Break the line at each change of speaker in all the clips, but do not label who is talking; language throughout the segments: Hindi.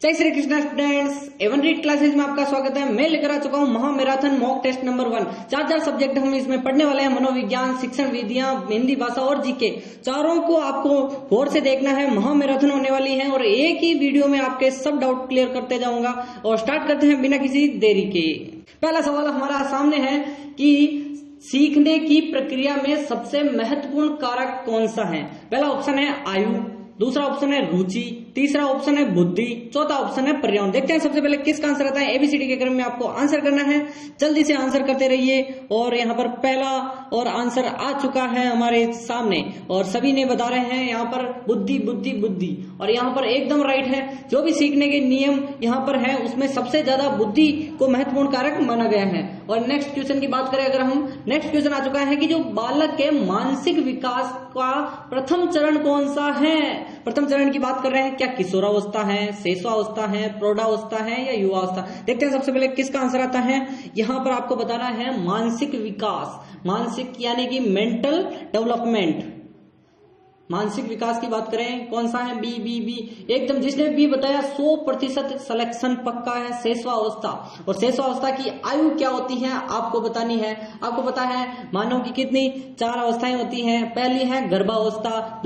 जय Shri Krishna students, Avon read classes में आपका स्वागत है। मैं लेकर आ चुका हूं महामैराथन मॉक टेस्ट नंबर 1। चार सब्जेक्ट हम इसमें पढ़ने वाले हैं। मनोविज्ञान, शिक्षण विधियां, हिंदी भाषा और जीके, चारों को आपको गौर से देखना है। महामैराथन होने वाली है और एक ही वीडियो में आपके सब डाउट क्लियर करते जाऊंगा। और स्टार्ट करते हैं बिना किसी देरी के। पहला सवाल हमारा सामने है कि सीखने की प्रक्रिया में सबसे महत्वपूर्ण कारक कौन सा है। पहला ऑप्शन है आयु, दूसरा ऑप्शन है रुचि, तीसरा ऑप्शन है बुद्धि, चौथा ऑप्शन है पर्यावरण। देखते हैं सबसे पहले किसका आंसर आता है। एबीसीडी के क्रम में आपको आंसर करना है, जल्दी से आंसर करते रहिए। और यहाँ पर पहला और आंसर आ चुका है हमारे सामने और सभी ने बता रहे हैं यहाँ पर बुद्धि बुद्धि बुद्धि। और यहाँ पर एकदम राइट है। जो भी सीखने के नियम यहाँ पर है उसमें सबसे ज्यादा बुद्धि को महत्वपूर्ण कारक माना गया है। और नेक्स्ट क्वेश्चन की बात करें अगर हम, नेक्स्ट क्वेश्चन आ चुका है कि जो बालक के मानसिक विकास का प्रथम चरण कौन सा है। प्रथम चरण की बात कर रहे हैं, क्या किशोरावस्था है, शैशवावस्था है, प्रौढ़ावस्था है या युवावस्था। देखते हैं सबसे पहले किसका आंसर आता है। यहाँ पर आपको बताना है मानसिक विकास, मानसिक यानी कि मेंटल डेवलपमेंट। मानसिक विकास की बात करें कौन सा है, बी बी बी। एकदम जिसने बी बताया 100% सिलेक्शन पक्का है। शैशवावस्था, और शैशवावस्था की आयु क्या होती है आपको बतानी है। आपको पता है मानव की कितनी 4 अवस्थाएं होती हैं। पहली है गर्भावस्था,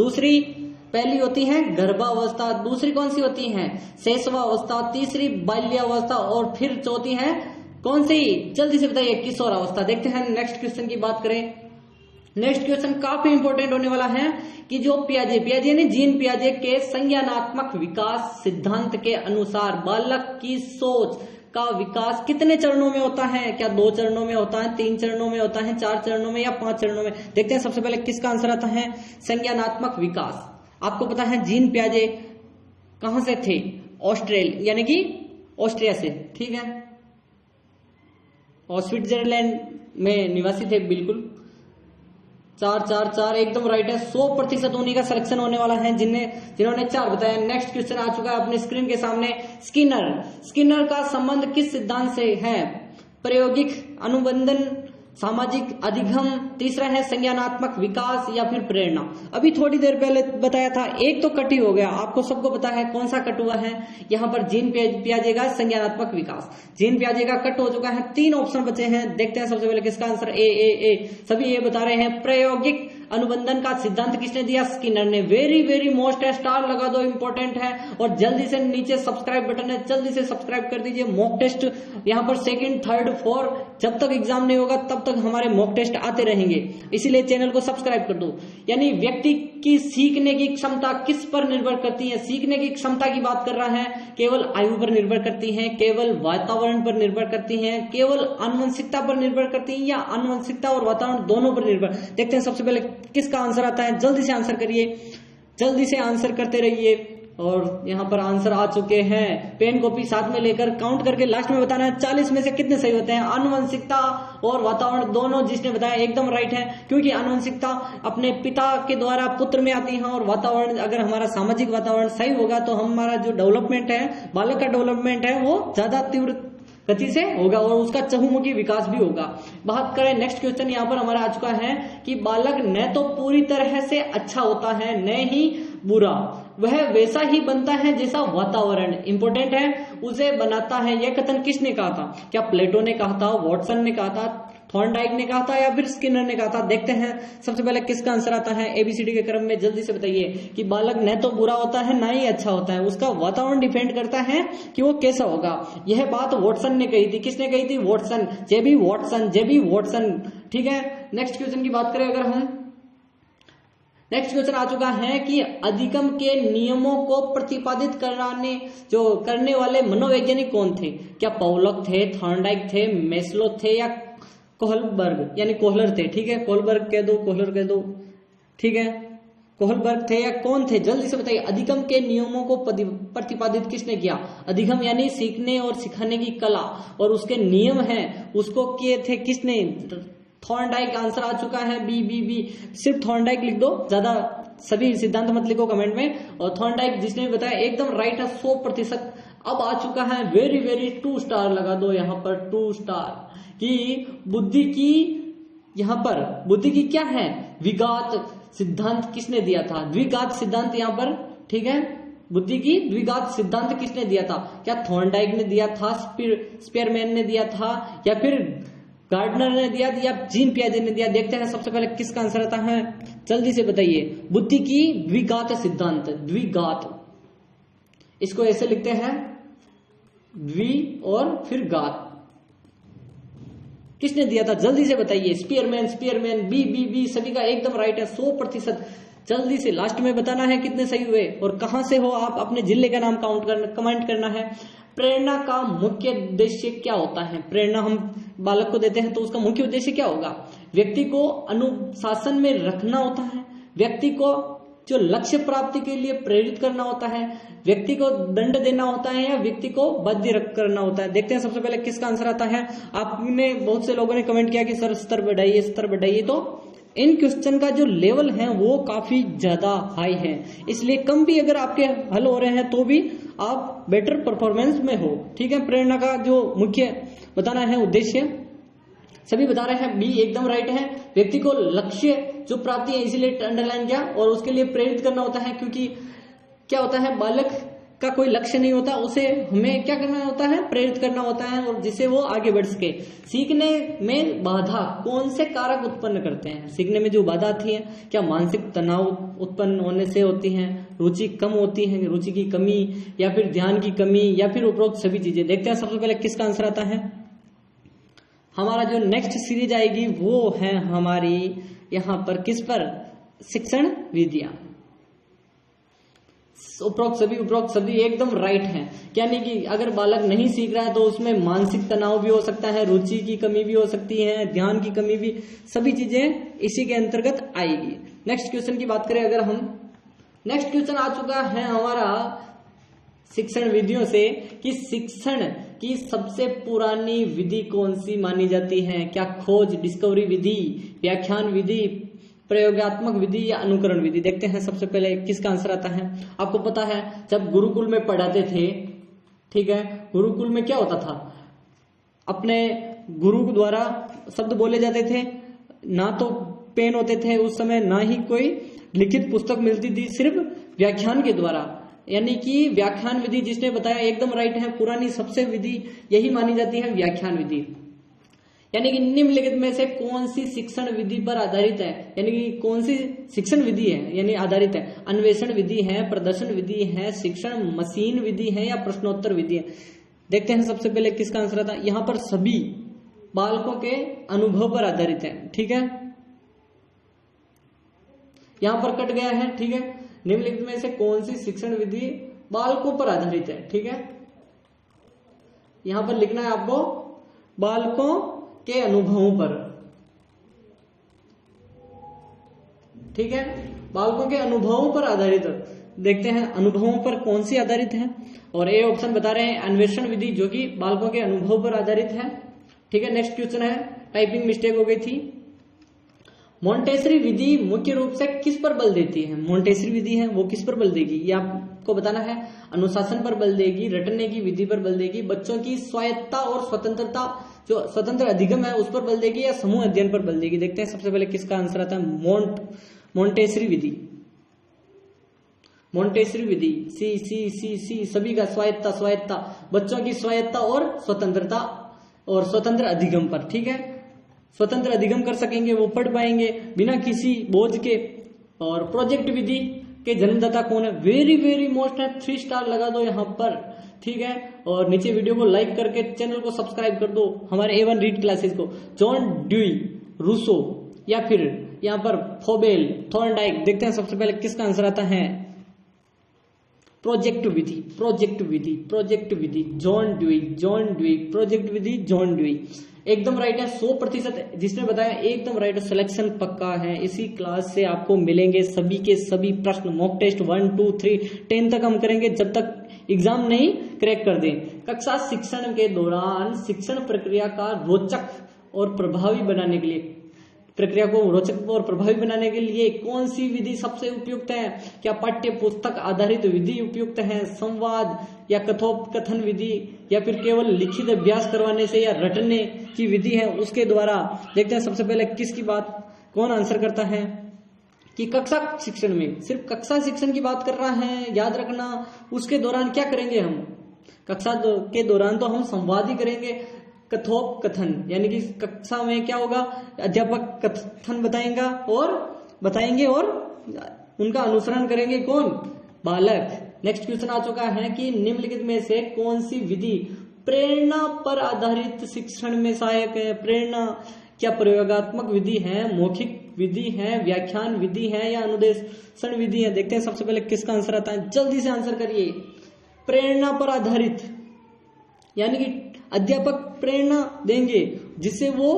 पहली होती है गर्भावस्था, दूसरी कौन सी होती है शैशवावस्था, तीसरी बाल्यावस्था और फिर चौथी है कौन सी, जल्दी से बताइए, किशोरावस्था। देखते हैं नेक्स्ट क्वेश्चन की बात करें। नेक्स्ट क्वेश्चन काफी इंपॉर्टेंट होने वाला है कि जो पियाजे ने जीन पियाजे के संज्ञानात्मक विकास सिद्धांत के अनुसार बालक की सोच का विकास कितने चरणों में होता है। क्या 2 चरणों में होता है, 3 चरणों में होता है, 4 चरणों में या 5 चरणों में। देखते हैं सबसे पहले किसका आंसर आता है, संज्ञानात्मक विकास। आपको पता है जीन पियाजे कहां से थे, ऑस्ट्रेलिया यानी कि ऑस्ट्रिया से, ठीक है, और स्विट्जरलैंड में निवासी थे। बिल्कुल 4 एकदम राइट है। 100% उन्हीं का सिलेक्शन होने वाला है जिन्होंने 4 बताया। नेक्स्ट क्वेश्चन आ चुका है अपने स्क्रीन के सामने। स्किनर का संबंध किस सिद्धांत से है। प्रायोगिक अनुबंधन, सामाजिक अधिगम, तीसरा है संज्ञानात्मक विकास या फिर प्रेरणा। अभी थोड़ी देर पहले बताया था, एक तो कट ही हो गया। आपको सबको पता है कौन सा कट हुआ है। यहाँ पर जीन पियाजे का संज्ञानात्मक विकास, जीन पियाजे का कट हो चुका है। 3 ऑप्शन बचे हैं। देखते हैं सबसे पहले किसका आंसर, ए। सभी ये बता रहे हैं। प्रायोगिक अनुबंधन का सिद्धांत किसने दिया, स्किनर ने। वेरी मोस्ट है, स्टार लगा दो, इंपॉर्टेंट है। और जल्दी से नीचे सब्सक्राइब बटन है, जल्दी से सब्सक्राइब कर दीजिए। मॉक टेस्ट यहाँ पर 2nd, 3rd, 4 जब तक एग्जाम नहीं होगा तब तक हमारे मॉक टेस्ट आते रहेंगे, इसीलिए चैनल को सब्सक्राइब कर दो। यानी व्यक्ति की सीखने की क्षमता किस पर निर्भर करती है। सीखने की क्षमता की बात कर रहा है, केवल आयु पर निर्भर करती है, केवल वातावरण पर निर्भर करती है, केवल आनुवंशिकता पर निर्भर करती है, या आनुवंशिकता और वातावरण दोनों पर निर्भर। देखते हैं सबसे पहले किसका आंसर आता है। जल्दी से आंसर करिए, जल्दी से आंसर करते रहिए। और यहाँ पर आंसर आ चुके हैं। पेन कॉपी साथ में लेकर काउंट करके लास्ट में बताना है 40 में से कितने सही होते हैं। आनुवंशिकता और वातावरण दोनों जिसने बताया एकदम राइट है, क्योंकि आनुवंशिकता अपने पिता के द्वारा पुत्र में आती है और वातावरण, अगर हमारा सामाजिक वातावरण सही होगा तो हमारा जो डेवलपमेंट है, बालक का डेवलपमेंट है, वो ज्यादा तीव्र गति से होगा और उसका चहुमुखी विकास भी होगा। बात करें नेक्स्ट क्वेश्चन यहाँ पर हमारा आ चुका है कि बालक न तो पूरी तरह से अच्छा होता है न ही बुरा, वह वैसा ही बनता है जैसा वातावरण, इंपॉर्टेंट है, उसे बनाता है। यह कथन किसने कहा था। क्या प्लेटो ने कहा था, वॉटसन ने कहा था, थॉर्नडाइक ने कहा था या फिर स्किनर ने कहा था। देखते हैं सबसे पहले किसका आंसर आता है। एबीसीडी के क्रम में जल्दी से बताइए कि बालक न तो बुरा होता है ना ही अच्छा होता है, उसका वातावरण डिपेंड करता है कि वो कैसा होगा। यह बात वॉटसन ने कही थी। किसने कही थी, वॉटसन, जेबी वॉटसन, ठीक है। नेक्स्ट क्वेश्चन की बात करें अगर हम, नेक्स्ट क्वेश्चन आ चुका है कि अधिगम के नियमों को प्रतिपादित करने वाले मनोवैज्ञानिक कौन थे। क्या पॉवलॉक थे, थॉर्नडाइक थे, मेस्लो थे या कोहलबर्ग यानी कोहलर थे, ठीक है। कोहलबर्ग कह दो, कोहलर कह दो, ठीक है। कोहलबर्ग थे या कौन थे, जल्दी से बताइए। अधिगम के नियमों को प्रतिपादित किसने किया। अधिगम यानी सीखने और सिखाने की कला, और उसके नियम हैं उसको किए थे किसने, थॉर्नडाइक। आंसर आ चुका है बी। सिर्फ थॉर्नडाइक लिख दो, ज्यादा सभी सिद्धांत मत लिखो कमेंट में। और थॉर्नडाइक जिसने बताया एकदम राइट है, 100%। अब आ चुका है वेरी 2 स्टार लगा दो यहाँ पर, 2 स्टार कि बुद्धि की, यहाँ पर बुद्धि की क्या है, विघात सिद्धांत किसने दिया था। द्विघात सिद्धांत यहाँ पर, ठीक है, बुद्धि की द्विघात सिद्धांत किसने दिया था? क्या थॉर्नडाइक ने दिया था, स्पीयरमैन ने दिया था, या फिर गार्डनर ने दिया या जीन पियाजे ने दिया? देखते हैं सबसे पहले किसका आंसर आता है, जल्दी से बताइए। बुद्धि की द्विघात सिद्धांत, द्विघात, इसको ऐसे लिखते हैं द्वि और फिर घात। किसने दिया था जल्दी से बताइए। स्पीयरमैन, बी सभी का एकदम राइट है, 100%। जल्दी से लास्ट में बताना है कितने सही हुए और कहां से हो आप, अपने जिले का नाम कमेंट करना है। प्रेरणा का मुख्य उद्देश्य क्या होता है? प्रेरणा हम बालक को देते हैं तो उसका मुख्य उद्देश्य क्या होगा? व्यक्ति को अनुशासन में रखना होता है, व्यक्ति को जो लक्ष्य प्राप्ति के लिए प्रेरित करना होता है, व्यक्ति को दंड देना होता है, या व्यक्ति को बाध्य करना होता है? देखते हैं सबसे पहले किसका आंसर आता है। आपने बहुत से लोगों ने कमेंट किया कि सर स्तर बढ़ाइए, तो इन क्वेश्चन का जो लेवल है वो काफी ज्यादा हाई है, इसलिए कम भी अगर आपके हल हो रहे हैं तो भी आप बेटर परफॉर्मेंस में हो। ठीक है, प्रेरणा का जो मुख्य बताना है उद्देश्य सभी बता रहे हैं, बी एकदम राइट है। व्यक्ति को लक्ष्य जो प्राप्ति है इसीलिए अंडरलाइन किया, और उसके लिए प्रेरित करना होता है, क्योंकि क्या होता है बालक का कोई लक्ष्य नहीं होता, उसे हमें क्या करना होता है, प्रेरित करना होता है, और जिससे वो आगे बढ़ सके। सीखने में बाधा कौन से कारक उत्पन्न करते हैं? सीखने में जो बाधा आती है, क्या मानसिक तनाव उत्पन्न होने से होती है, रुचि कम होती है, रुचि की कमी, या फिर ध्यान की कमी, या फिर उपरोक्त सभी चीजें? देखते हैं सबसे पहले किसका आंसर आता है। हमारा जो नेक्स्ट सीरीज आएगी वो है हमारी यहां पर किस पर, शिक्षण विधियां। उपरोक्त सभी एकदम राइट हैं, यानी कि अगर बालक नहीं सीख रहा है तो उसमें मानसिक तनाव भी हो सकता है, रुचि की कमी भी हो सकती है, ध्यान की कमी भी, सभी चीजें इसी के अंतर्गत आएगी। नेक्स्ट क्वेश्चन की बात करें अगर हम, नेक्स्ट क्वेश्चन आ चुका है हमारा शिक्षण विधियों से कि शिक्षण की सबसे पुरानी विधि कौन सी मानी जाती है? क्या खोज, डिस्कवरी विधि, व्याख्यान विधि, प्रयोगात्मक विधि या अनुकरण विधि? देखते हैं सबसे पहले किसका आंसर आता है। आपको पता है जब गुरुकुल में पढ़ाते थे, ठीक है, गुरुकुल में क्या होता था, अपने गुरु द्वारा शब्द बोले जाते थे, ना तो पेन होते थे उस समय, ना ही कोई लिखित पुस्तक मिलती थी, सिर्फ व्याख्यान के द्वारा, यानी कि व्याख्यान विधि जिसने बताया एकदम राइट है। पुरानी सबसे विधि यही मानी जाती है, व्याख्यान विधि। यानी कि निम्नलिखित में से कौन सी शिक्षण विधि पर आधारित है, यानी कि कौन सी शिक्षण विधि है यानी आधारित है? अन्वेषण विधि है, प्रदर्शन विधि है, शिक्षण मशीन विधि है, या प्रश्नोत्तर विधि है? देखते हैं सबसे पहले किसका आंसर आता है। यहाँ पर सभी बालकों के अनुभव पर आधारित है, ठीक है, यहां पर कट गया है, ठीक है। निम्नलिखित में से कौन सी शिक्षण विधि बालकों पर आधारित है? ठीक है, यहां पर लिखना है आपको बालकों के अनुभवों पर, ठीक है, बालकों के अनुभवों पर आधारित। देखते हैं अनुभवों पर कौन सी आधारित है, और ए ऑप्शन बता रहे हैं अन्वेषण विधि जो कि बालकों के अनुभव पर आधारित है, ठीक है। नेक्स्ट क्वेश्चन है, टाइपिंग मिस्टेक हो गई थी। मोंटेसरी विधि मुख्य रूप से किस पर बल देती है? मोंटेसरी विधि है वो किस पर बल देगी ये आपको बताना है। अनुशासन पर बल देगी, रटने की विधि पर बल देगी, बच्चों की स्वायत्तता और स्वतंत्रता जो स्वतंत्र अधिगम है उस पर बल देगी, या समूह अध्ययन पर बल देगी? देखते हैं सबसे पहले किसका आंसर आता है। मोंटेसरी विधि, मोंटेसरी विधि, सी सी सी सी सभी का स्वायत्तता, बच्चों की स्वायत्तता और स्वतंत्रता और स्वतंत्र अधिगम पर, ठीक है। स्वतंत्र अधिगम कर सकेंगे, वो पढ़ पाएंगे बिना किसी बोझ के। और प्रोजेक्ट विधि के जन्मदाता कौन है? वेरी वेरी मोस्ट है, 3 स्टार लगा दो यहाँ पर, ठीक है। और नीचे वीडियो को लाइक करके चैनल को सब्सक्राइब कर दो, हमारे A1 रीड क्लासेस को। जॉन ड्यूई, रूसो, या फिर यहाँ पर फोबेल, थॉर्नडाइक। देखते हैं सबसे पहले किसका आंसर आता है। प्रोजेक्ट विधि, प्रोजेक्ट विधि, प्रोजेक्ट विधि, John Dewey, John Dewey, project विधि, जॉन ड्यूई। एकदम राइट है, 100%। जिसने बताया एकदम राइट है, सिलेक्शन पक्का है। इसी क्लास से आपको मिलेंगे सभी के सभी प्रश्न, मॉक टेस्ट 1, 2, 3, 10 तक हम करेंगे जब तक एग्जाम नहीं क्रैक कर दें। कक्षा शिक्षण के दौरान शिक्षण प्रक्रिया का रोचक और प्रभावी बनाने के लिए, प्रक्रिया को रोचक और प्रभावी बनाने के लिए कौन सी विधि सबसे उपयुक्त है? क्या पाठ्य पुस्तक आधारित विधि उपयुक्त है, संवाद या कथोपकथन विधि, या फिर केवल लिखित अभ्यास करवाने से या रटने की विधि है उसके द्वारा? देखते हैं सबसे पहले किसकी बात कौन आंसर करता है। कि कक्षा शिक्षण में, सिर्फ कक्षा शिक्षण की बात कर रहा है, याद रखना। उसके दौरान क्या करेंगे हम, कक्षा के दौरान तो हम संवाद ही करेंगे, कथोप कथन, यानी कि कक्षा में क्या होगा, अध्यापक कथन बताएंगे और उनका अनुसरण करेंगे कौन, बालक। नेक्स्ट क्वेश्चन आ चुका है कि निम्नलिखित में से कौन सी विधि प्रेरणा पर आधारित शिक्षण में सहायक है। प्रेरणा क्या प्रयोगात्मक विधि है, मौखिक विधि है, व्याख्यान विधि है या अनुदेशन विधि है। देखते हैं सबसे पहले किसका आंसर आता है, जल्दी से आंसर करिए। प्रेरणा पर आधारित, यानी कि अध्यापक प्रेरणा देंगे जिससे वो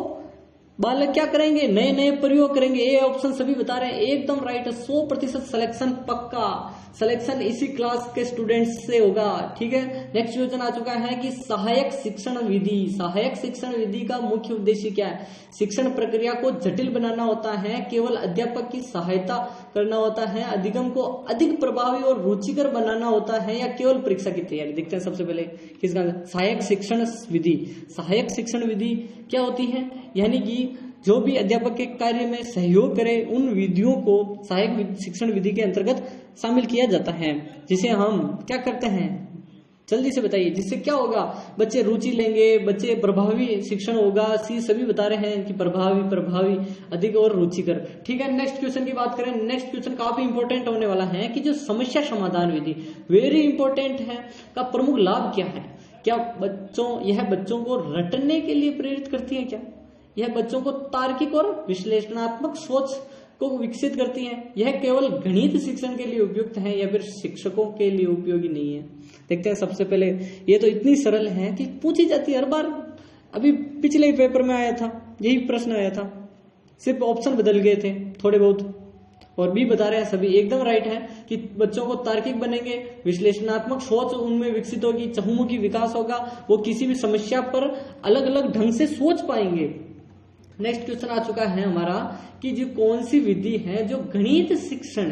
बालक क्या करेंगे, नए नए प्रयोग करेंगे। ये ऑप्शन सभी बता रहे हैं, एकदम राइट है। 100% सिलेक्शन पक्का, सिलेक्शन इसी क्लास के स्टूडेंट्स से होगा, ठीक है। नेक्स्ट क्वेश्चन आ चुका है कि सहायक शिक्षण विधि, सहायक शिक्षण विधि का मुख्य उद्देश्य क्या है। शिक्षण प्रक्रिया को जटिल बनाना होता है, केवल अध्यापक की सहायता करना होता है, अधिगम को अधिक प्रभावी और रुचिकर बनाना होता है या केवल परीक्षा की तैयारी। देखते हैं सबसे पहले किसका, सहायक शिक्षण विधि। सहायक शिक्षण विधि क्या होती है, यानी कि जो भी अध्यापक के कार्य में सहयोग करे उन विधियों को सहायक शिक्षण विधि के अंतर्गत शामिल किया जाता है, जिसे हम क्या करते हैं, जल्दी से बताइए, जिससे क्या होगा, बच्चे रुचि लेंगे, बच्चे प्रभावी शिक्षण होगा। सभी बता रहे हैं कि प्रभावी अधिक और रुचिकर, ठीक है। नेक्स्ट क्वेश्चन की बात करें, नेक्स्ट क्वेश्चन काफी इंपॉर्टेंट होने वाला है कि जो समस्या समाधान विधि वेरी इंपॉर्टेंट है, का प्रमुख लाभ क्या है। क्या यह बच्चों को रटने के लिए प्रेरित करती है, क्या यह बच्चों को तार्किक और विश्लेषणात्मक सोच को विकसित करती है। यह केवल गणित शिक्षण के लिए उपयुक्त है या फिर शिक्षकों के लिए उपयोगी नहीं है। देखते हैं सबसे पहले, ये तो इतनी सरल है कि पूछी जाती है हर बार। अभी पिछले पेपर में आया था, यही प्रश्न आया था, सिर्फ ऑप्शन बदल गए थे थोड़े बहुत, और भी बता रहे हैं सभी एकदम राइट है कि बच्चों को तार्किक बनेंगे, विश्लेषणात्मक सोच उनमें विकसित होगी, चहुमुखी विकास होगा, वो किसी भी समस्या पर अलग अलग ढंग से सोच पाएंगे। नेक्स्ट क्वेश्चन आ चुका है हमारा कि जो कौन सी विधि है जो गणित शिक्षण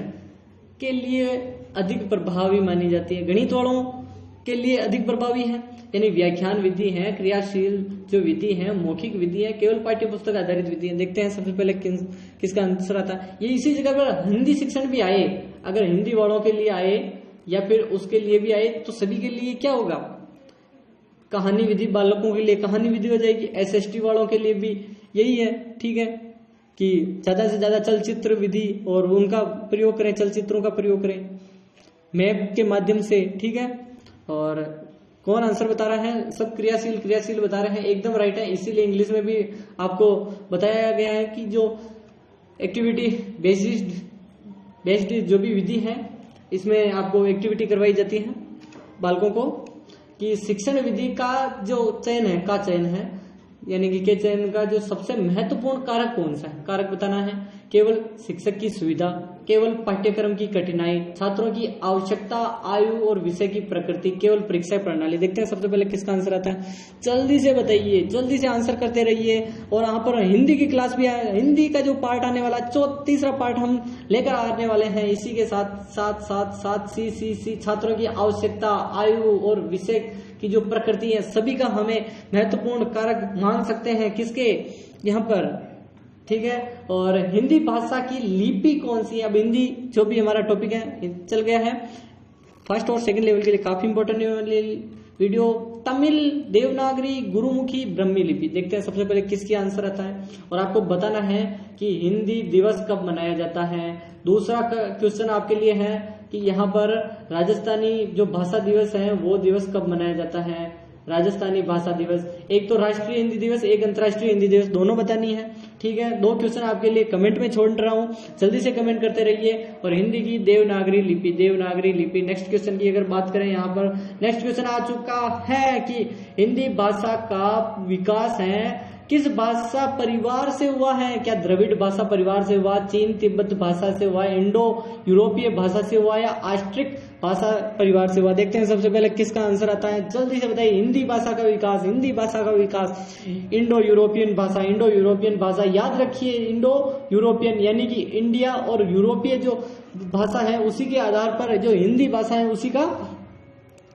के लिए अधिक प्रभावी मानी जाती है, गणित वालों के लिए अधिक प्रभावी है, यानी व्याख्यान विधि है, क्रियाशील जो विधि है, मौखिक विधि है, केवल पाठ्य पुस्तक आधारित विधि है। देखते हैं सबसे पहले किसका आंसर आता है। ये इसी जगह पर हिंदी शिक्षण भी आए, अगर हिंदी वालों के लिए आए या फिर उसके लिए भी आए तो सभी के लिए क्या होगा, कहानी विधि, बालकों के लिए कहानी विधि हो जाएगी, SST वालों के लिए भी यही है, ठीक है, कि ज्यादा से ज्यादा चलचित्र विधि और उनका प्रयोग करें, चलचित्रों का प्रयोग करें मैप के माध्यम से, ठीक है। और कौन आंसर बता रहा है, सब क्रियाशील बता रहे हैं, एकदम राइट है। इसीलिए इंग्लिश में भी आपको बताया गया है कि जो एक्टिविटी बेस्ड जो भी विधि है इसमें आपको एक्टिविटी करवाई जाती है बालकों को, कि शिक्षण विधि का जो चयन है यानी कि के चयन का जो सबसे महत्वपूर्ण कारक कौन सा है, कारक बताना है। केवल शिक्षक की सुविधा, केवल पाठ्यक्रम की कठिनाई, छात्रों की आवश्यकता, आयु और विषय की प्रकृति, केवल परीक्षा प्रणाली। देखते हैं सबसे पहले किसका आंसर आता है, जल्दी से बताइए, जल्दी से आंसर करते रहिए। और यहाँ पर हिंदी की क्लास भी है, हिंदी का जो पार्ट आने वाला तीसरा पार्ट हम लेकर आने वाले हैं। इसी के साथ सी छात्रों की आवश्यकता, आयु और विषय की जो प्रकृति है, सभी का हमें महत्वपूर्ण कारक मान सकते हैं किसके यहाँ पर, ठीक है। और हिंदी भाषा की लिपि कौन सी है, अब हिंदी जो भी हमारा टॉपिक है चल गया है, फर्स्ट और सेकंड लेवल के लिए काफी इंपॉर्टेंट वीडियो। तमिल, देवनागरी, गुरुमुखी, ब्रह्मी लिपि। देखते हैं सबसे पहले किसकी आंसर आता है, और आपको बताना है कि हिंदी दिवस कब मनाया जाता है। दूसरा क्वेश्चन आपके लिए है कि यहाँ पर राजस्थानी जो भाषा दिवस है वो दिवस कब मनाया जाता है, राजस्थानी भाषा दिवस। एक तो राष्ट्रीय हिंदी दिवस, एक अंतर्राष्ट्रीय हिंदी दिवस, दोनों बतानी है, ठीक है। 2 क्वेश्चन आपके लिए कमेंट में छोड़ रहा हूं, जल्दी से कमेंट करते रहिए। और हिंदी की देवनागरी लिपि। नेक्स्ट क्वेश्चन की अगर बात करें, यहाँ पर नेक्स्ट क्वेश्चन आ चुका है कि हिंदी भाषा का विकास है किस भाषा परिवार से हुआ है, क्या द्रविड़ भाषा परिवार से हुआ, चीन तिब्बत भाषा से हुआ, इंडो यूरोपीय भाषा से हुआ या ऑस्ट्रिक भाषा परिवार से हुआ। देखते हैं सबसे पहले किसका आंसर आता है, जल्दी से बताइए। हिंदी भाषा का विकास, इंडो यूरोपियन भाषा, याद रखिए, इंडो यूरोपियन यानी कि इंडिया और यूरोपीय जो भाषा है उसी के आधार पर जो हिंदी भाषा है उसी का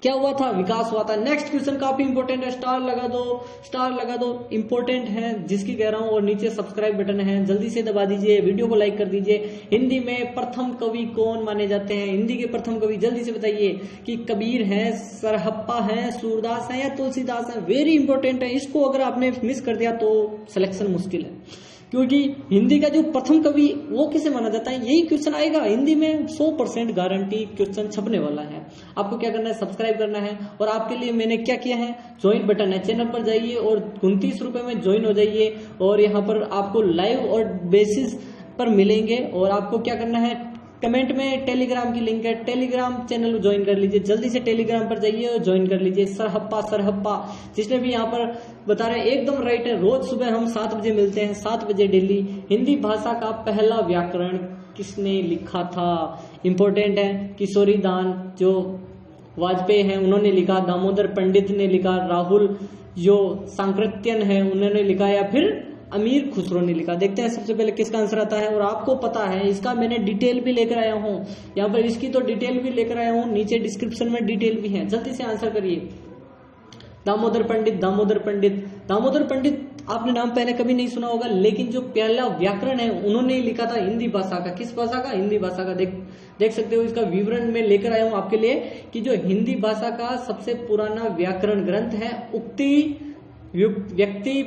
क्या हुआ था, विकास हुआ था। नेक्स्ट क्वेश्चन काफी इंपॉर्टेंट है, स्टार लगा दो, स्टार लगा दो, इंपॉर्टेंट है जिसकी कह रहा हूं। और नीचे सब्सक्राइब बटन है, जल्दी से दबा दीजिए, वीडियो को लाइक कर दीजिए। हिंदी में प्रथम कवि कौन माने जाते हैं? हिंदी के प्रथम कवि जल्दी से बताइए कि कबीर है, सरहप्पा है, सूरदास है या तुलसीदास है। वेरी इंपॉर्टेंट है, इसको अगर आपने मिस कर दिया तो सिलेक्शन मुश्किल है, क्योंकि हिंदी का जो प्रथम कवि वो किसे माना जाता है, यही क्वेश्चन आएगा हिंदी में। 100% गारंटी क्वेश्चन छपने वाला है। आपको क्या करना है, सब्सक्राइब करना है। और आपके लिए मैंने क्या किया है, ज्वाइन बटन है, चैनल पर जाइए और 29 रुपए में ज्वाइन हो जाइए। और यहाँ पर आपको लाइव और बेसिस पर मिलेंगे। और आपको क्या करना है, कमेंट में टेलीग्राम की लिंक है, टेलीग्राम चैनल ज्वाइन कर लीजिए, जल्दी से टेलीग्राम पर जाइए और ज्वाइन कर लीजिए। सरहप्पा सरहप्पा जिसने भी यहाँ पर बता रहे हैं एकदम राइट है। रोज सुबह हम 7 बजे मिलते हैं, 7 बजे डेली। हिंदी भाषा का पहला व्याकरण किसने लिखा था? इंपॉर्टेंट है, किशोरी दान जो वाजपेयी हैं उन्होंने लिखा, दामोदर पंडित ने लिखा, राहुल जो सांकृत्यन है उन्होंने लिखा, या फिर अमीर खुसरो ने लिखा। देखते हैं सबसे पहले किसका आंसर आता है। और आपको पता है इसका मैंने डिटेल भी लेकर आया हूं, यहाँ पर इसकी तो डिटेल भी लेकर आया हूं, नीचे डिस्क्रिप्शन में डिटेल भी है। जल्दी से आंसर करिए। दामोदर पंडित, दामोदर पंडित, दामोदर पंडित आपने नाम पहले कभी नहीं सुना होगा, लेकिन जो पहला व्याकरण है उन्होंने ही लिखा था हिंदी भाषा का। किस भाषा का? हिंदी भाषा का। देख सकते हो इसका विवरण में लेकर आया हूं आपके लिए कि जो हिंदी भाषा का सबसे पुराना व्याकरण ग्रंथ है उक्ति व्यक्ति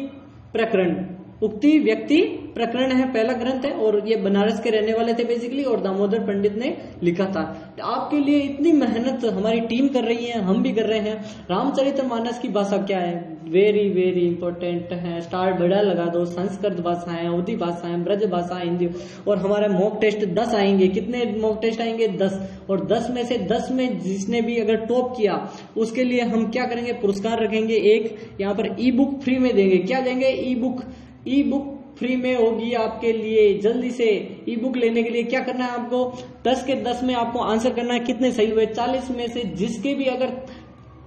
प्रकरण। उक्ति व्यक्ति प्रकरण है, पहला ग्रंथ है। और ये बनारस के रहने वाले थे बेसिकली, और दामोदर पंडित ने लिखा था। आपके लिए इतनी मेहनत हमारी टीम कर रही है, हम भी कर रहे हैं। रामचरितमानस की भाषा क्या है? वेरी वेरी इंपॉर्टेंट है, स्टार बड़ा लगा दो। संस्कृत भाषा है, अवधी भाषा है, ब्रज भाषा, हिंदी। और हमारे मॉक टेस्ट 10 आएंगे। कितने मॉक टेस्ट आएंगे? 10। और 10 में से 10 में जिसने भी अगर टॉप किया उसके लिए हम क्या करेंगे, पुरस्कार रखेंगे। एक यहाँ पर ई बुक फ्री में देंगे। क्या देंगे? ई बुक फ्री में होगी आपके लिए। जल्दी से ई बुक लेने के लिए क्या करना है आपको, 10 के 10 में आपको आंसर करना है कितने सही हुए। 40 में से जिसके भी अगर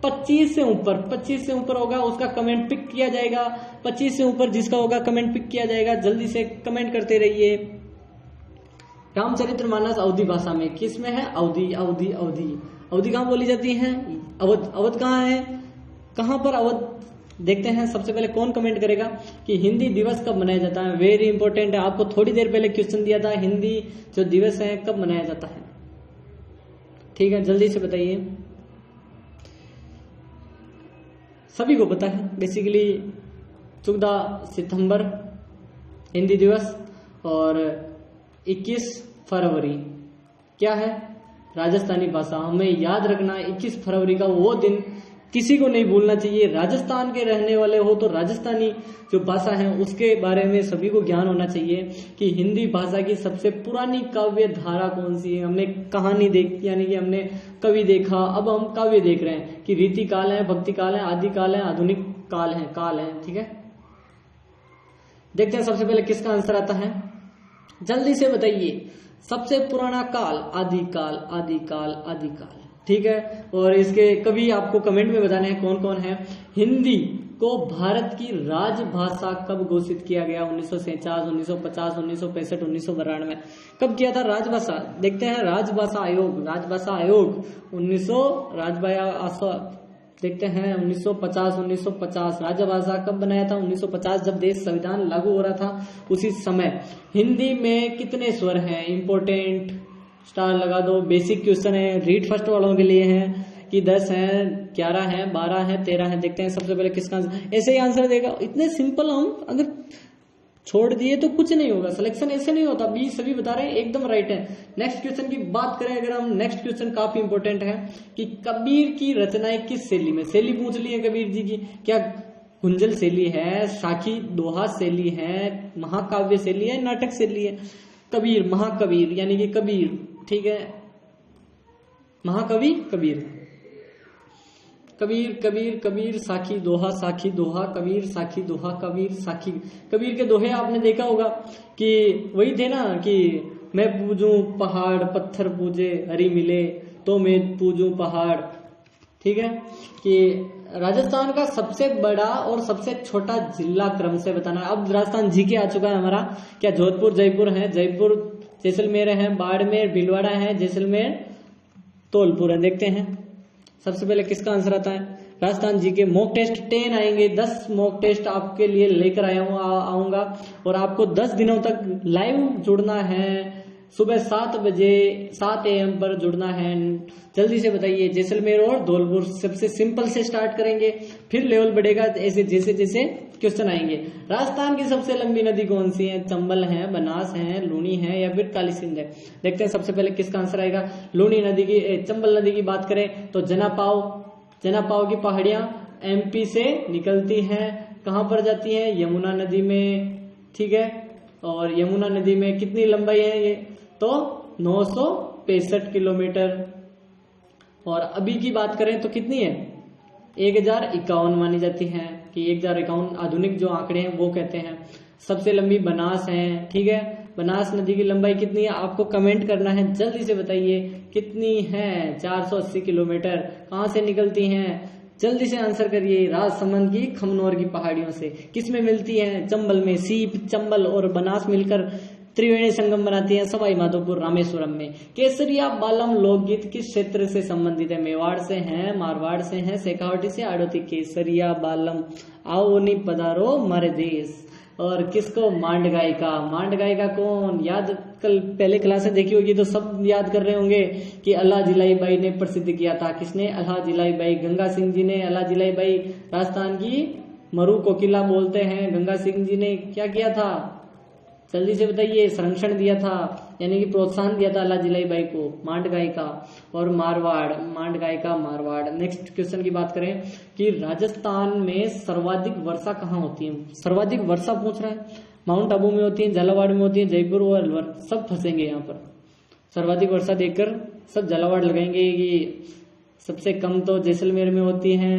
25 से ऊपर होगा उसका कमेंट पिक किया जाएगा। 25 से ऊपर जिसका होगा कमेंट पिक किया जाएगा। जल्दी से कमेंट करते रहिए। रामचरितमानस अवधी भाषा में किस में है? अवधी अवधी अवधी। अवधी कहाँ बोली जाती है? अवध। अवध कहाँ है? कहाँ पर अवध? देखते हैं सबसे पहले कौन कमेंट करेगा कि हिंदी दिवस कब मनाया जाता है। वेरी इंपॉर्टेंट है, आपको थोड़ी देर पहले क्वेश्चन दिया था, हिंदी जो दिवस है कब मनाया जाता है। ठीक है, जल्दी से बताइए। सभी को पता है बेसिकली 14 सितंबर हिंदी दिवस, और 21 फरवरी क्या है? राजस्थानी भाषा। हमें याद रखना 21 फरवरी का वो दिन किसी को नहीं भूलना चाहिए। राजस्थान के रहने वाले हो तो राजस्थानी जो भाषा है उसके बारे में सभी को ज्ञान होना चाहिए कि हिंदी भाषा की सबसे पुरानी काव्य धारा कौन सी है। हमने कहानी देखी, यानी कि हमने कवि देखा, अब हम काव्य देख रहे हैं कि रीति काल है, भक्ति काल है, आदि काल है, आधुनिक काल है। ठीक है, देखते हैं सबसे पहले किसका आंसर आता है। जल्दी से बताइए। सबसे पुराना काल आदिकाल, आदिकाल, आदिकाल। ठीक है, और इसके कभी आपको कमेंट में बताने हैं कौन कौन है। हिंदी को भारत की राजभाषा कब घोषित किया गया? 1947, 1950, 1965, 1992। कब किया था राजभाषा? देखते हैं। राजभाषा आयोग, राजभाषा आयोग 1900 देखते हैं 1950 राजभाषा कब बनाया था? 1950, जब देश संविधान लागू हो रहा था उसी समय। हिंदी में कितने स्वर हैं? इंपॉर्टेंट, स्टार लगा दो। बेसिक क्वेश्चन है, रीड फर्स्ट वालों के लिए है कि 10 है, 11 है, 12 है, 13 है। देखते हैं सबसे पहले किसका आंसर। ऐसे ही आंसर देगा। इतने सिंपल हम अगर छोड़ दिए तो कुछ नहीं होगा। सिलेक्शन ऐसे नहीं होता। बी सभी बता रहे हैं एकदम राइट है। नेक्स्ट क्वेश्चन की बात करें अगर हम, नेक्स्ट क्वेश्चन काफी इंपॉर्टेंट है कि कबीर की रचनाएं किस शैली में? शैली पूछ ली है कबीर जी की। क्या गुंजल शैली है, साखी दोहा शैली है, महाकाव्य शैली है, नाटक शैली है? कबीर, महाकबीर यानी कि कबीर। ठीक है, महाकवि कबीर। कबीर कबीर कबीर साखी दोहा, साखी दोहा, कबीर साखी दोहा, कबीर साखी। कबीर के दोहे आपने देखा होगा कि वही थे ना कि मैं पूजूं पहाड़, पत्थर पूजे हरि मिले तो मैं पूजूं पहाड़। ठीक है, कि राजस्थान का सबसे बड़ा और सबसे छोटा जिला क्रम से बताना है। अब राजस्थान जीके आ चुका है हमारा। क्या जोधपुर जयपुर है? जयपुर जैसलमेर है, बाड़मेर भीलवाड़ा है, जैसलमेर धौलपुर है। देखते हैं सबसे पहले किसका आंसर आता है? राजस्थान जी के मॉक टेस्ट 10 आएंगे, 10 मॉक टेस्ट आपके लिए लेकर आऊंगा और आपको 10 दिनों तक लाइव जुड़ना है। सुबह 7 बजे 7 AM पर जुड़ना है। जल्दी से बताइए। जैसलमेर और धौलपुर सबसे सिंपल से स्टार्ट करेंगे, फिर लेवल बढ़ेगा ऐसे जैसे जैसे क्वेश्चन आएंगे। राजस्थान की सबसे लंबी नदी कौन सी है? चंबल है, बनास है, लूनी है या फिर काली सिंध है? देखते हैं सबसे पहले किसका आंसर आएगा। लूनी नदी की, चंबल नदी की बात करें तो जनापाव की पहाड़ियां MP से निकलती हैं, कहां पर जाती है? यमुना नदी में, ठीक है। और यमुना नदी में कितनी लंबाई है ये? तो 965 किलोमीटर। और अभी की बात करें तो कितनी है? 1051 मानी जाती है कि 1051 आधुनिक जो आंकड़े हैं वो कहते हैं। सबसे लंबी बनास है, ठीक है। बनास नदी की लंबाई कितनी है? आपको कमेंट करना है, जल्दी से बताइए कितनी है? 480 किलोमीटर। कहां से निकलती हैं? जल्दी से आंसर करिए। राजसमंद की खमनोर की पहाड़ियों से। किसमें मिलती है? चंबल में। सीप, चंबल और बनास मिलकर त्रिवेणी संगम बनाती है सवाई माधोपुर रामेश्वरम में। केसरिया बालम लोकगीत किस क्षेत्र से संबंधित है? मेवाड़ से है, मारवाड़ से है, शेखावटी से, आड़ोती। केसरिया बालम आओ नी पधारो मारे देश। और किसको? मांड गायिका कौन? याद कल पहले क्लास में देखी होगी तो सब याद कर रहे होंगे कि अल्लाह जिलाई बाई ने प्रसिद्ध किया था। किसने? अल्लाह जिलाई बाई। गंगा सिंह जी ने अल्लाह जिलाई बाई, राजस्थान की मरु कोकिला बोलते हैं। गंगा सिंह जी ने क्या किया था? जल्दी से बताइए। संरक्षण दिया था, यानी कि प्रोत्साहन दिया था अल्लाह जिलाई बाई को। मांड गायिका और मारवाड़, मांड गायिका मारवाड़। नेक्स्ट क्वेश्चन की बात करें कि राजस्थान में सर्वाधिक वर्षा कहाँ होती है? सर्वाधिक वर्षा पूछ रहा है। माउंट आबू में होती है, झालावाड़ में होती है, जयपुर और अलवर। सब फंसेंगे यहाँ पर। सर्वाधिक वर्षा देखकर सब झालावाड़ लगाएंगे कि सबसे कम तो जैसलमेर में होती है,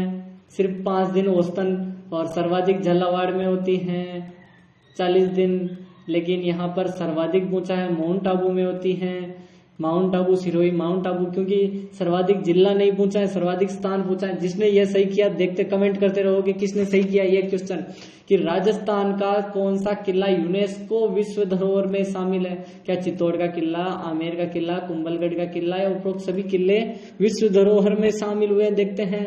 सिर्फ 5 दिन औसतन, और सर्वाधिक झालावाड़ में होती है 40 दिन। लेकिन यहाँ पर सर्वाधिक पूछा है माउंट आबू में होती है। माउंट आबू, सिरोही, माउंट आबू, क्योंकि सर्वाधिक जिला नहीं पूछा है, सर्वाधिक स्थान पूछा है। जिसने यह सही किया देखते कमेंट करते रहो कि किसने सही किया ये क्वेश्चन। कि राजस्थान का कौन सा किला यूनेस्को विश्व धरोहर में शामिल है? क्या चित्तौड़ का किला, आमेर का किला, कुंभलगढ़ का किला या उपरोक्त सभी किले विश्व धरोहर में शामिल हुए? देखते हैं,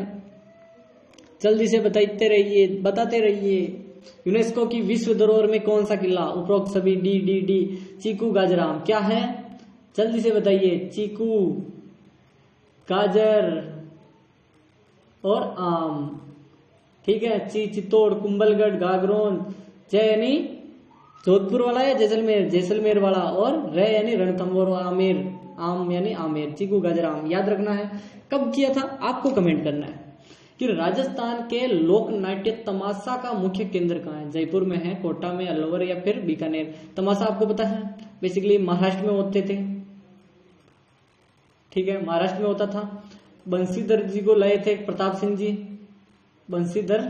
जल्दी से बताते रहिए। यूनेस्को की विश्व धरोहर में कौन सा किला? उपरोक्त सभी। डी। चीकू गाजर आम क्या है? जल्दी से बताइए। चीकू, गाजर और आम, ठीक है। चित्तौड़, कुंभलगढ़, गागरोन। जय यानी जोधपुर वाला या जैसलमेर वाला, और रे यानी रणथंभौर, आमेर, आम यानी आमेर। चीकू गाजर आम याद रखना है। कब किया था आपको कमेंट करना है। कि राजस्थान के लोक नाट्य तमाशा का मुख्य केंद्र कहाँ है? जयपुर में है, कोटा में, अलवर या फिर बीकानेर? तमाशा आपको पता है बेसिकली महाराष्ट्र में होते थे, ठीक है, महाराष्ट्र में होता था। बंसीधर जी को लाए थे प्रताप सिंह जी, बंसीधर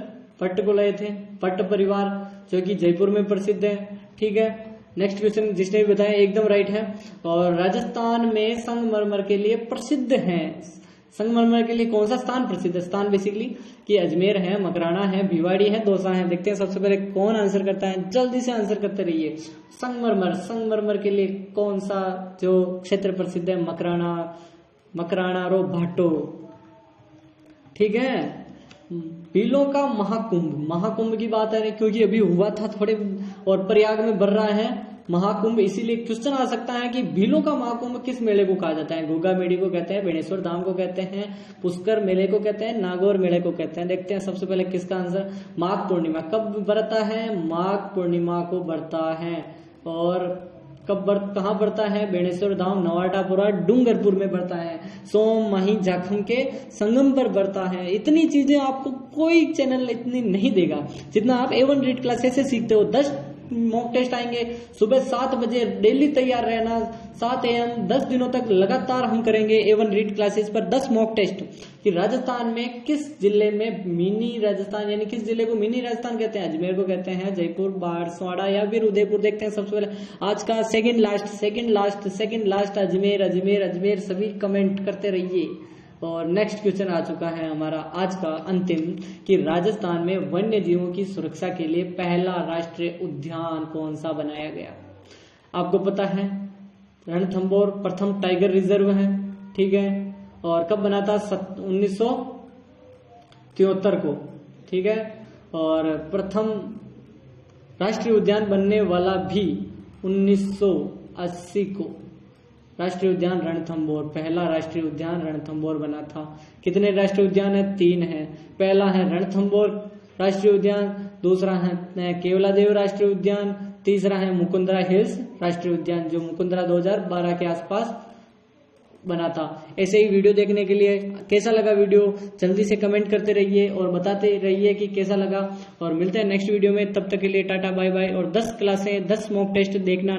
भट्ट को लाए थे। भट्ट परिवार जो कि जयपुर में प्रसिद्ध है, ठीक है। नेक्स्ट क्वेश्चन जिसने भी बताया एकदम राइट है। और राजस्थान में संगमरमर के लिए प्रसिद्ध है। संगमरमर के लिए कौन सा स्थान प्रसिद्ध है? स्थान बेसिकली कि अजमेर है, मकराना है, भिवाड़ी है, दौसा है। देखते हैं सबसे पहले कौन आंसर करता है। जल्दी से आंसर करते रहिए। संगमरमर के लिए कौन सा जो क्षेत्र प्रसिद्ध है? मकराना रो भाटो, ठीक है। भीलों का महाकुंभ की बात है क्योंकि अभी हुआ था थोड़े, और प्रयाग में बढ़ रहा है महाकुंभ। इसीलिए क्वेश्चन आ सकता है कि भीलों का महाकुंभ किस मेले को कहा जाता है? गोगा मेड़ी को कहते हैं, बेणेश्वर धाम को कहते हैं, पुष्कर मेले को कहते हैं, नागौर मेले को कहते हैं। देखते हैं सबसे पहले किसका आंसर। माघ पूर्णिमा कब बरता है? माघ पूर्णिमा को बरता है। और कहाँ बढ़ता है? बेणेश्वर धाम, नवाटापुरा, डूंगरपुर में बढ़ता है। सोम, माही, जाखम के संगम पर बढ़ता है। इतनी चीजें आपको कोई चैनल इतनी नहीं देगा जितना आप A1 रीड क्लासेस से सीखते हो। 10 मॉक टेस्ट आएंगे सुबह 7 बजे, डेली तैयार रहना। 7 AM 10 दिनों तक लगातार हम करेंगे A1 रीड क्लासेस पर 10 मॉक टेस्ट। कि राजस्थान में किस जिले में मिनी राजस्थान, यानी किस जिले को मिनी राजस्थान कहते हैं? अजमेर को कहते हैं, जयपुर, बांसवाड़ा या फिर उदयपुर। देखते हैं सबसे पहले आज का सेकंड लास्ट अजमेर। सभी कमेंट करते रहिए। और नेक्स्ट क्वेश्चन आ चुका है हमारा आज का अंतिम, कि राजस्थान में वन्य जीवों की सुरक्षा के लिए पहला राष्ट्रीय उद्यान कौन सा बनाया गया? आपको पता है रणथंभौर प्रथम टाइगर रिजर्व है, ठीक है। और कब बना था? 1973 को। ठीक है। और प्रथम राष्ट्रीय उद्यान बनने वाला भी 1980 को राष्ट्रीय उद्यान रणथंभौर, पहला राष्ट्रीय उद्यान रणथंभौर बना था। कितने राष्ट्रीय उद्यान है? 3 है। पहला है रणथंभौर राष्ट्रीय उद्यान, दूसरा है केवलादेव राष्ट्रीय उद्यान, तीसरा है मुकुंदरा हिल्स राष्ट्रीय उद्यान, जो मुकुंदरा 2012 के आसपास बना था। ऐसे ही वीडियो देखने के लिए कैसा लगा वीडियो जल्दी से कमेंट करते रहिए और बताते रहिए कि कैसा लगा, और मिलते हैं नेक्स्ट वीडियो में। तब तक के लिए टाटा बाय बाय। और 10 क्लासें 10 मॉक टेस्ट देखना।